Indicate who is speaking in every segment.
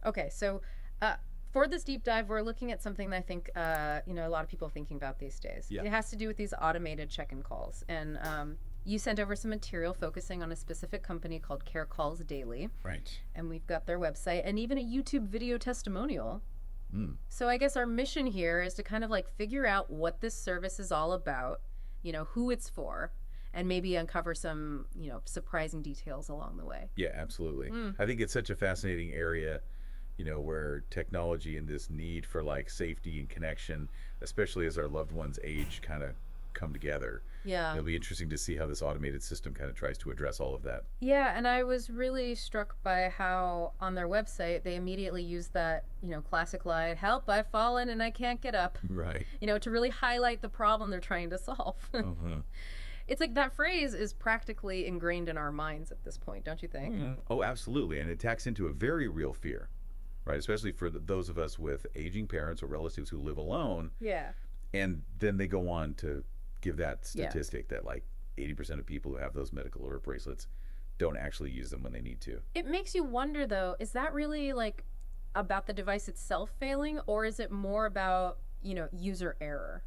Speaker 1: Okay, so for this deep dive, we're looking at something that I think a lot of people are thinking about these days.
Speaker 2: Yeah.
Speaker 1: It has to do with these automated check-in calls, and you sent over some material focusing on a specific company called CareCallsNow,
Speaker 2: Right.
Speaker 1: and we've got their website and even a YouTube video testimonial.
Speaker 2: Mm.
Speaker 1: So I guess our mission here is to kind of like figure out what this service is all about, who it's for, and maybe uncover some, surprising details along the way.
Speaker 2: Yeah, absolutely. I think it's such a fascinating area, where technology and this need for like safety and connection, especially as our loved ones age, kind of come together.
Speaker 1: Yeah.
Speaker 2: It'll be interesting to see how this automated system kind of tries to address all of that.
Speaker 1: Yeah, and I was really struck by how on their website they immediately use that, classic line, "Help, I've fallen and I can't get up,"
Speaker 2: Right.
Speaker 1: to really highlight the problem they're trying to solve.
Speaker 2: Uh-huh.
Speaker 1: It's like that phrase is practically ingrained in our minds at this point, don't you think?
Speaker 2: Oh, absolutely. And it tacks into a very real fear, right? Especially for those of us with aging parents or relatives who live alone.
Speaker 1: Yeah.
Speaker 2: And then they go on to give that statistic that like 80% of people who have those medical alert bracelets don't actually use them when they need to.
Speaker 1: It makes you wonder, though, is that really like about the device itself failing, or is it more about, user error?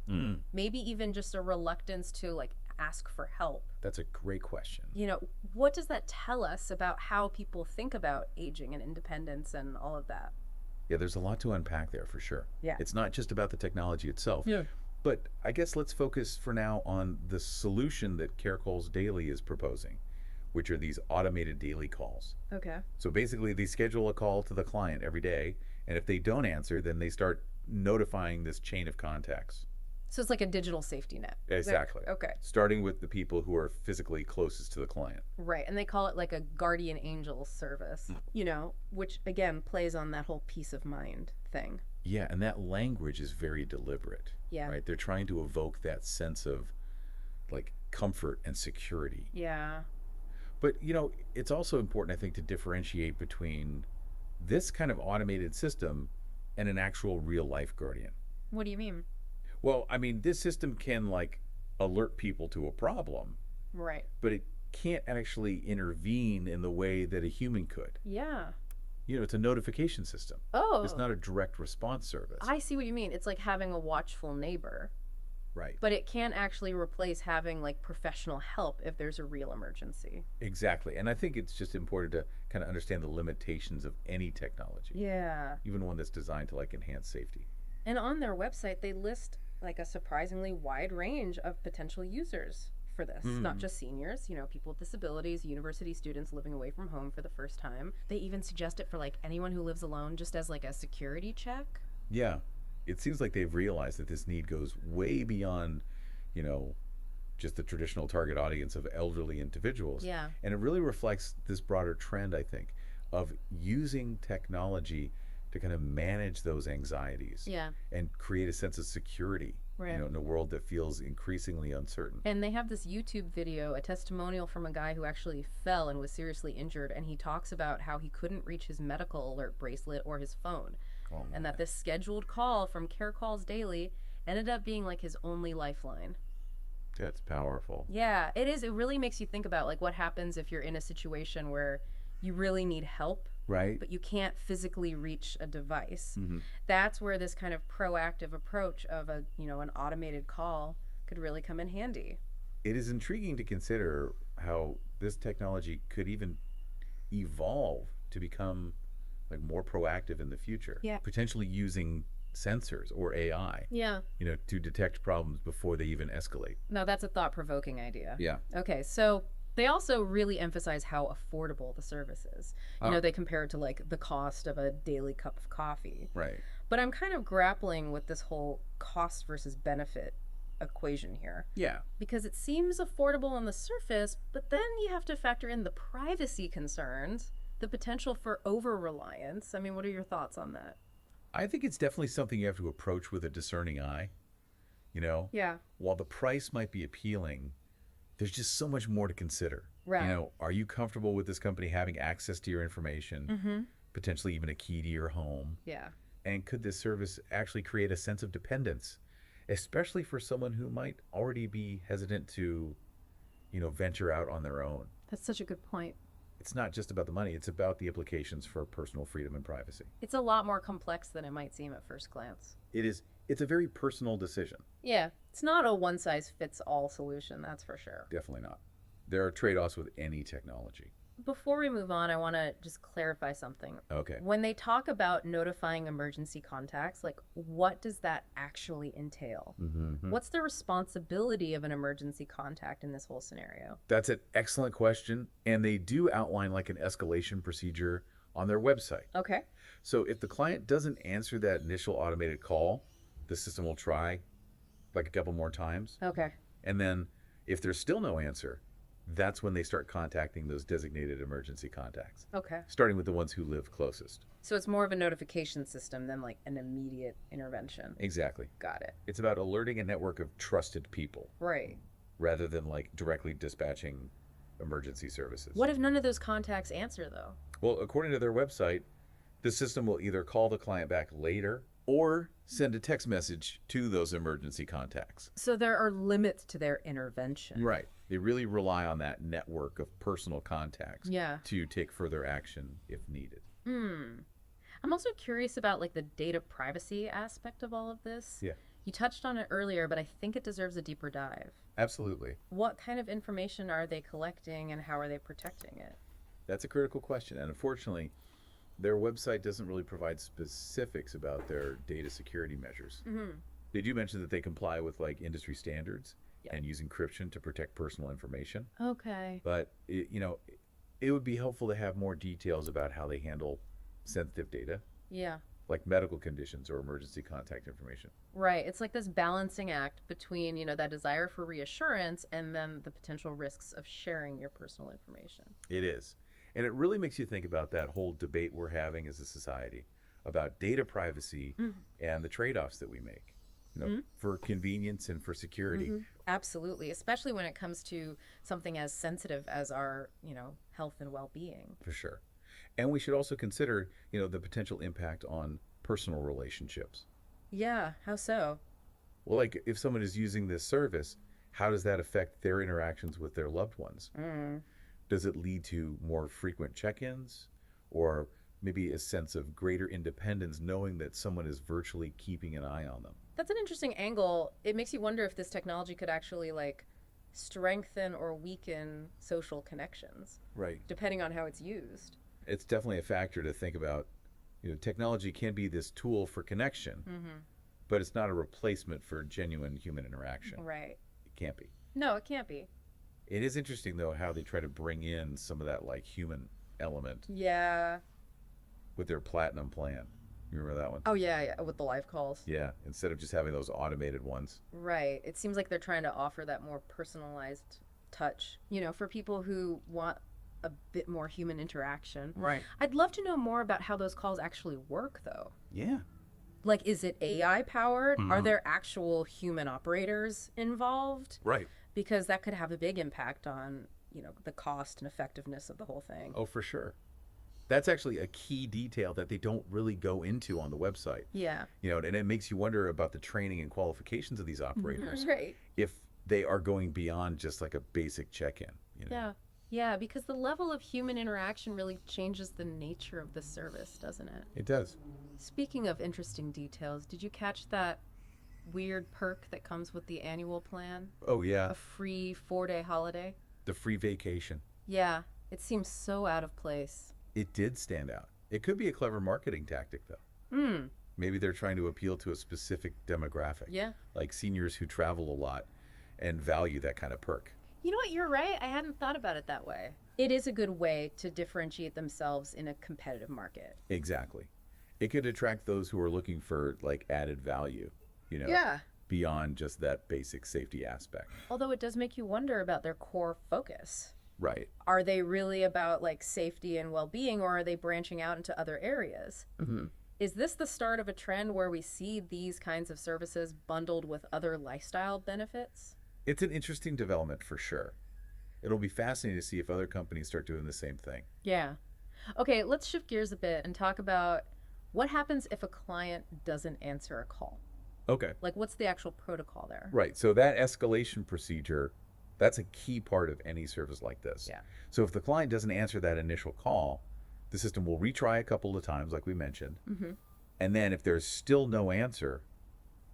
Speaker 1: Maybe even just a reluctance to like ask for help.
Speaker 2: That's a great question.
Speaker 1: What does that tell us about how people think about aging and independence and all of that?
Speaker 2: Yeah, there's a lot to unpack there for sure.
Speaker 1: Yeah.
Speaker 2: It's not just about the technology itself.
Speaker 3: Yeah.
Speaker 2: But I guess let's focus for now on the solution that CareCallsNow is proposing, which are these automated daily calls.
Speaker 1: Okay.
Speaker 2: So basically, they schedule a call to the client every day, and if they don't answer, then they start notifying this chain of contacts.
Speaker 1: So it's like a digital safety net.
Speaker 2: Exactly.
Speaker 1: Okay.
Speaker 2: Starting with the people who are physically closest to the client.
Speaker 1: Right. And they call it like a guardian angel service, which again plays on that whole peace of mind thing.
Speaker 2: Yeah, and that language is very deliberate.
Speaker 1: Yeah.
Speaker 2: Right? They're trying to evoke that sense of like comfort and security.
Speaker 1: Yeah.
Speaker 2: But, it's also important, I think, to differentiate between this kind of automated system and an actual real life guardian.
Speaker 1: What do you mean?
Speaker 2: Well, I mean, this system can like alert people to a problem,
Speaker 1: Right.
Speaker 2: but it can't actually intervene in the way that a human could.
Speaker 1: Yeah.
Speaker 2: It's a notification system.
Speaker 1: Oh.
Speaker 2: It's not a direct response service.
Speaker 1: I see what you mean. It's like having a watchful neighbor.
Speaker 2: Right.
Speaker 1: But it can't actually replace having like professional help if there's a real emergency.
Speaker 2: Exactly. And I think it's just important to kind of understand the limitations of any technology,
Speaker 1: Yeah.
Speaker 2: even one that's designed to like enhance safety.
Speaker 1: And on their website, they list like a surprisingly wide range of potential users for this. Not just seniors, people with disabilities, university students living away from home for the first time. They even suggest it for like anyone who lives alone just as like a security check.
Speaker 2: Yeah. It seems like they've realized that this need goes way beyond, just the traditional target audience of elderly individuals.
Speaker 1: Yeah.
Speaker 2: And it really reflects this broader trend, I think, of using technology to kind of manage those anxieties.
Speaker 1: Yeah.
Speaker 2: And create a sense of security,
Speaker 1: Right.
Speaker 2: in a world that feels increasingly uncertain.
Speaker 1: And they have this YouTube video, a testimonial from a guy who actually fell and was seriously injured, and he talks about how he couldn't reach his medical alert bracelet or his phone.
Speaker 2: Oh,
Speaker 1: And that this scheduled call from CareCallsNow ended up being like his only lifeline.
Speaker 2: That's powerful.
Speaker 1: Yeah, it is. It really makes you think about like what happens if you're in a situation where you really need help,
Speaker 2: Right?
Speaker 1: but you can't physically reach a device.
Speaker 2: Mm-hmm.
Speaker 1: That's where this kind of proactive approach of an automated call could really come in handy.
Speaker 2: It is intriguing to consider how this technology could even evolve to become like more proactive in the future.
Speaker 1: Yeah.
Speaker 2: Potentially using sensors or AI,
Speaker 1: Yeah.
Speaker 2: to detect problems before they even escalate.
Speaker 1: No, that's a thought-provoking idea.
Speaker 2: Yeah.
Speaker 1: Okay, so they also really emphasize how affordable the service is. They compare it to like the cost of a daily cup of coffee.
Speaker 2: Right.
Speaker 1: But I'm kind of grappling with this whole cost versus benefit equation here.
Speaker 2: Yeah.
Speaker 1: Because it seems affordable on the surface, but then you have to factor in the privacy concerns, the potential for over-reliance. I mean, what are your thoughts on that?
Speaker 2: I think it's definitely something you have to approach with a discerning eye.
Speaker 1: Yeah.
Speaker 2: While the price might be appealing, there's just so much more to consider.
Speaker 1: Right.
Speaker 2: Are you comfortable with this company having access to your information, potentially even a key to your home?
Speaker 1: Yeah.
Speaker 2: And could this service actually create a sense of dependence, especially for someone who might already be hesitant to, venture out on their own?
Speaker 1: That's such a good point.
Speaker 2: it's not just about the money, it's about the implications for personal freedom and privacy.
Speaker 1: It's a lot more complex than it might seem at first glance.
Speaker 2: It's a very personal decision.
Speaker 1: Yeah, it's not a one-size-fits-all solution, that's for sure.
Speaker 2: Definitely not. There are trade-offs with any technology.
Speaker 1: Before we move on, I want to just clarify something.
Speaker 2: Okay.
Speaker 1: When they talk about notifying emergency contacts, like what does that actually entail? What's the responsibility of an emergency contact in this whole scenario?
Speaker 2: That's an excellent question, and they do outline like an escalation procedure on their website.
Speaker 1: Okay.
Speaker 2: So if the client doesn't answer that initial automated call, the system will try like a couple more times.
Speaker 1: Okay.
Speaker 2: And then if there's still no answer, that's when they start contacting those designated emergency contacts,
Speaker 1: Okay.
Speaker 2: starting with the ones who live closest.
Speaker 1: So it's more of a notification system than like an immediate intervention.
Speaker 2: Exactly.
Speaker 1: Got it.
Speaker 2: It's about alerting a network of trusted people
Speaker 1: Right.
Speaker 2: rather than like directly dispatching emergency services.
Speaker 1: What if none of those contacts answer though?
Speaker 2: Well, according to their website, the system will either call the client back later or send a text message to those emergency contacts.
Speaker 1: So there are limits to their intervention.
Speaker 2: Right. They really rely on that network of personal contacts
Speaker 1: Yeah.
Speaker 2: to take further action if needed.
Speaker 1: I'm also curious about like the data privacy aspect of all of this.
Speaker 2: Yeah.
Speaker 1: You touched on it earlier, but I think it deserves a deeper dive.
Speaker 2: Absolutely.
Speaker 1: What kind of information are they collecting and how are they protecting it?
Speaker 2: That's a critical question. And unfortunately, their website doesn't really provide specifics about their data security measures. They do mention that they comply with like industry standards and use encryption to protect personal information.
Speaker 1: Okay.
Speaker 2: But, it would be helpful to have more details about how they handle sensitive data,
Speaker 1: Yeah.
Speaker 2: like medical conditions or emergency contact information.
Speaker 1: Right. It's like this balancing act between, that desire for reassurance and then the potential risks of sharing your personal information.
Speaker 2: It is. And it really makes you think about that whole debate we're having as a society about data privacy and the trade-offs that we make, for convenience and for security.
Speaker 1: Absolutely, especially when it comes to something as sensitive as our, health and well-being.
Speaker 2: For sure. And we should also consider, the potential impact on personal relationships.
Speaker 1: Yeah, how so?
Speaker 2: Well, like if someone is using this service, how does that affect their interactions with their loved ones? Does it lead to more frequent check-ins or maybe a sense of greater independence knowing that someone is virtually keeping an eye on them?
Speaker 1: That's an interesting angle. It makes you wonder if this technology could actually like strengthen or weaken social connections.
Speaker 2: Right.
Speaker 1: Depending on how it's used.
Speaker 2: It's definitely a factor to think about. Technology can be this tool for connection, but it's not a replacement for genuine human interaction.
Speaker 1: Right.
Speaker 2: It can't be.
Speaker 1: No, it can't be.
Speaker 2: It is interesting, though, how they try to bring in some of that like human element
Speaker 1: Yeah.
Speaker 2: with their platinum plan. You remember that one?
Speaker 1: Oh, yeah, with the live calls.
Speaker 2: Yeah, instead of just having those automated ones.
Speaker 1: Right. It seems like they're trying to offer that more personalized touch, for people who want a bit more human interaction.
Speaker 2: Right.
Speaker 1: I'd love to know more about how those calls actually work, though.
Speaker 2: Yeah.
Speaker 1: Like, is it AI powered? Are there actual human operators involved?
Speaker 2: Right.
Speaker 1: Because that could have a big impact on, the cost and effectiveness of the whole thing.
Speaker 2: Oh, for sure. That's actually a key detail that they don't really go into on the website.
Speaker 1: Yeah.
Speaker 2: And it makes you wonder about the training and qualifications of these operators.
Speaker 1: Right.
Speaker 2: If they are going beyond just like a basic check-in.
Speaker 1: Yeah. Yeah, because the level of human interaction really changes the nature of the service, doesn't it?
Speaker 2: It does.
Speaker 1: Speaking of interesting details, did you catch that weird perk that comes with the annual plan?
Speaker 2: Oh, yeah.
Speaker 1: A free 4-day holiday?
Speaker 2: The free vacation.
Speaker 1: Yeah, it seems so out of place.
Speaker 2: It did stand out. It could be a clever marketing tactic, though. Maybe they're trying to appeal to a specific demographic.
Speaker 1: Yeah.
Speaker 2: Like seniors who travel a lot and value that kind of perk.
Speaker 1: You know what? You're right. I hadn't thought about it that way. It is a good way to differentiate themselves in a competitive market.
Speaker 2: Exactly. It could attract those who are looking for like added value,
Speaker 1: Yeah.
Speaker 2: beyond just that basic safety aspect.
Speaker 1: Although it does make you wonder about their core focus.
Speaker 2: Right.
Speaker 1: Are they really about like safety and well-being, or are they branching out into other areas? Is this the start of a trend where we see these kinds of services bundled with other lifestyle benefits?
Speaker 2: It's an interesting development for sure. It'll be fascinating to see if other companies start doing the same thing.
Speaker 1: Yeah. Okay, let's shift gears a bit and talk about what happens if a client doesn't answer a call.
Speaker 2: Okay.
Speaker 1: Like, what's the actual protocol there?
Speaker 2: Right. So that escalation procedure, That's a key part of any service like this.
Speaker 1: Yeah.
Speaker 2: So if the client doesn't answer that initial call, the system will retry a couple of times, like we mentioned. And then if there's still no answer,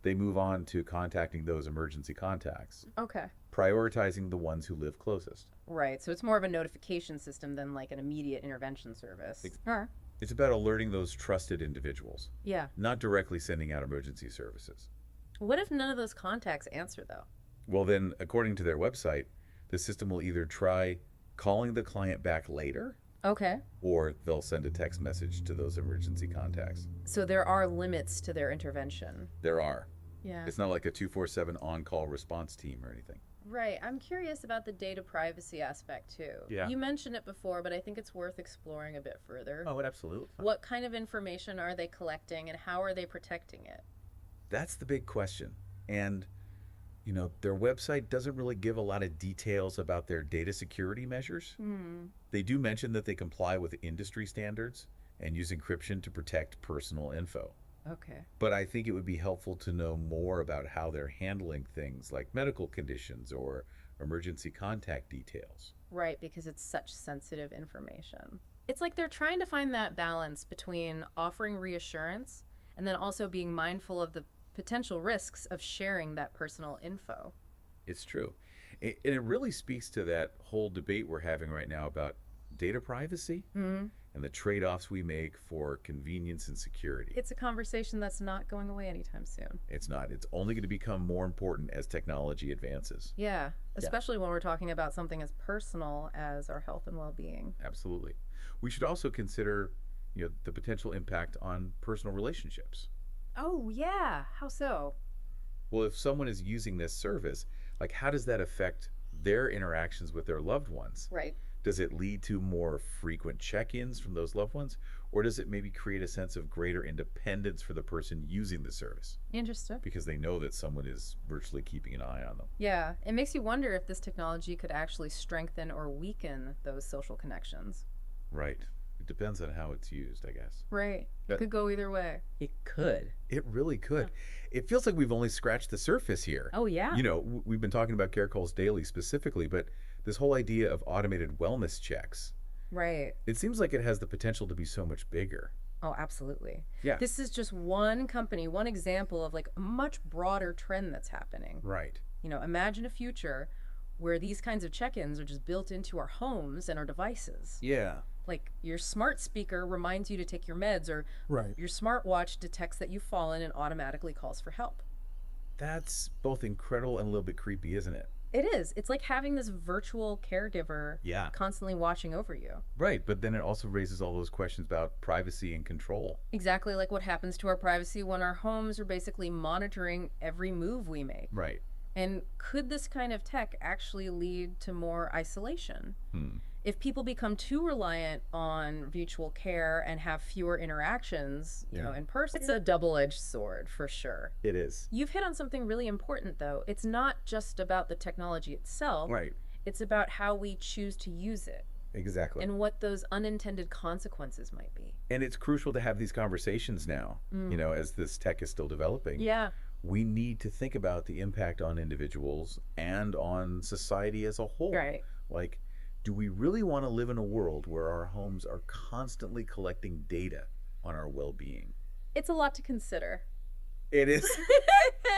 Speaker 2: they move on to contacting those emergency contacts,
Speaker 1: Okay.
Speaker 2: prioritizing the ones who live closest.
Speaker 1: Right. So it's more of a notification system than like an immediate intervention service. Huh.
Speaker 2: It's about alerting those trusted individuals,
Speaker 1: Yeah.
Speaker 2: not directly sending out emergency services.
Speaker 1: What if none of those contacts answer, though?
Speaker 2: Well, then, according to their website, the system will either try calling the client back later,
Speaker 1: Okay.
Speaker 2: or they'll send a text message to those emergency contacts.
Speaker 1: So there are limits to their intervention.
Speaker 2: There are.
Speaker 1: Yeah.
Speaker 2: It's not like a 24/7 on-call response team or anything.
Speaker 1: Right. I'm curious about the data privacy aspect, too.
Speaker 2: Yeah.
Speaker 1: You mentioned it before, but I think it's worth exploring a bit further.
Speaker 2: Oh, absolutely.
Speaker 1: What kind of information are they collecting, and how are they protecting it?
Speaker 2: That's the big question. And, you know, their website doesn't really give a lot of details about their data security measures. They do mention that they comply with industry standards and use encryption to protect personal info.
Speaker 1: Okay.
Speaker 2: But I think it would be helpful to know more about how they're handling things like medical conditions or emergency contact details.
Speaker 1: Right, because it's such sensitive information. It's like they're trying to find that balance between offering reassurance and then also being mindful of the potential risks of sharing that personal info.
Speaker 2: It's true. And it really speaks to that whole debate we're having right now about data privacy and the trade-offs we make for convenience and security.
Speaker 1: It's a conversation that's not going away anytime soon.
Speaker 2: It's not. It's only going to become more important as technology advances.
Speaker 1: Yeah, especially when we're talking about something as personal as our health and well-being.
Speaker 2: Absolutely. We should also consider, you know, the potential impact on personal relationships.
Speaker 1: Oh, yeah. How so?
Speaker 2: Well, if someone is using this service, like how does that affect their interactions with their loved ones?
Speaker 1: Right.
Speaker 2: Does it lead to more frequent check-ins from those loved ones? Or does it maybe create a sense of greater independence for the person using the service?
Speaker 1: Interesting.
Speaker 2: Because they know that someone is virtually keeping an eye on them.
Speaker 1: Yeah, it makes you wonder if this technology could actually strengthen or weaken those social connections.
Speaker 2: Right. It depends on how it's used, I guess.
Speaker 1: Right. It could go either way.
Speaker 3: It could.
Speaker 2: It really could. It feels like we've only scratched the surface here.
Speaker 1: Oh, yeah.
Speaker 2: You know, we've been talking about Care Calls Daily specifically, but this whole idea of automated wellness checks,
Speaker 1: Right.
Speaker 2: it seems like it has the potential to be so much bigger.
Speaker 1: Oh, absolutely.
Speaker 2: Yeah.
Speaker 1: This is just one company, one example of like a much broader trend that's happening.
Speaker 2: Right.
Speaker 1: You know, imagine a future where these kinds of check-ins are just built into our homes and our devices.
Speaker 2: Yeah.
Speaker 1: Like your smart speaker reminds you to take your meds, or
Speaker 3: Right.
Speaker 1: your smartwatch detects that you've fallen and automatically calls for help.
Speaker 2: That's both incredible and a little bit creepy, isn't it?
Speaker 1: It is. It's like having this virtual caregiver
Speaker 2: Yeah.
Speaker 1: constantly watching over you.
Speaker 2: Right. But then it also raises all those questions about privacy and control.
Speaker 1: Exactly like what happens to our privacy when our homes are basically monitoring every move we make.
Speaker 2: Right.
Speaker 1: And could this kind of tech actually lead to more isolation? If people become too reliant on virtual care and have fewer interactions, you know, in person, it's a double-edged sword for sure.
Speaker 2: It is.
Speaker 1: You've hit on something really important, though. It's not just about the technology itself.
Speaker 2: Right.
Speaker 1: It's about how we choose to use it
Speaker 2: Exactly.
Speaker 1: and what those unintended consequences might be.
Speaker 2: And it's crucial to have these conversations now, you know, as this tech is still developing.
Speaker 1: Yeah.
Speaker 2: We need to think about the impact on individuals and on society as a whole.
Speaker 1: Right.
Speaker 2: Like, do we really want to live in a world where our homes are constantly collecting data on our well-being?
Speaker 1: It's a lot to consider.
Speaker 2: It is.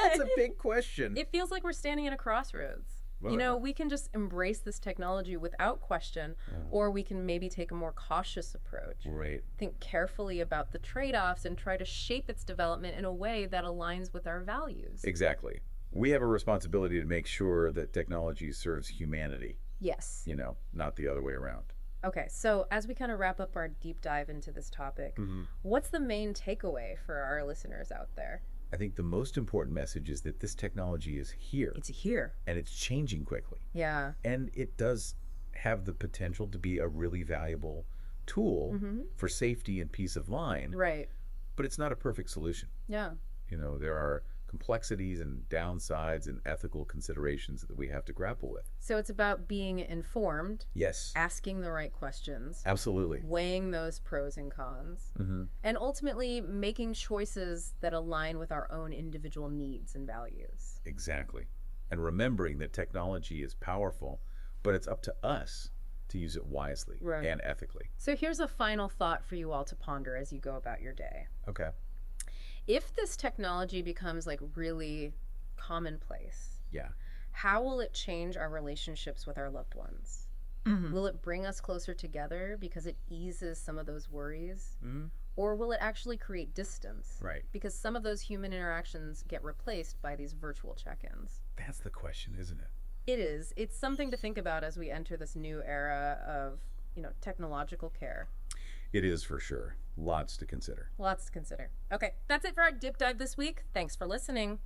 Speaker 2: That's a big question.
Speaker 1: It feels like we're standing at a crossroads.
Speaker 2: Well,
Speaker 1: You know, we can just embrace this technology without question, or we can maybe take a more cautious approach.
Speaker 2: Right.
Speaker 1: Think carefully about the trade-offs and try to shape its development in a way that aligns with our values.
Speaker 2: Exactly. We have a responsibility to make sure that technology serves humanity,
Speaker 1: Yes.
Speaker 2: you know, not the other way around.
Speaker 1: Okay, so as we kind of wrap up our deep dive into this topic, what's the main takeaway for our listeners out there?
Speaker 2: I think the most important message is that this technology is here
Speaker 1: It's here.
Speaker 2: and it's changing quickly.
Speaker 1: Yeah.
Speaker 2: And it does have the potential to be a really valuable tool for safety and peace of mind,
Speaker 1: Right.
Speaker 2: but it's not a perfect solution.
Speaker 1: Yeah.
Speaker 2: You know, there are complexities and downsides and ethical considerations that we have to grapple with.
Speaker 1: So it's about being informed,
Speaker 2: Yes,
Speaker 1: asking the right questions,
Speaker 2: absolutely.
Speaker 1: weighing those pros and cons, and ultimately making choices that align with our own individual needs and values.
Speaker 2: Exactly. and remembering that technology is powerful, but it's up to us to use it wisely
Speaker 1: Right.
Speaker 2: and ethically.
Speaker 1: So here's a final thought for you all to ponder as you go about your day.
Speaker 2: Okay.
Speaker 1: If this technology becomes like really commonplace,
Speaker 2: Yeah.
Speaker 1: how will it change our relationships with our loved ones? Will it bring us closer together because it eases some of those worries? Or will it actually create distance?
Speaker 2: Right.
Speaker 1: Because some of those human interactions get replaced by these virtual check-ins.
Speaker 2: That's the question, isn't it?
Speaker 1: It is. It's something to think about as we enter this new era of, technological care.
Speaker 2: It is for sure. Lots to consider.
Speaker 1: Lots to consider. Okay, that's it for our Dip Dive this week. Thanks for listening.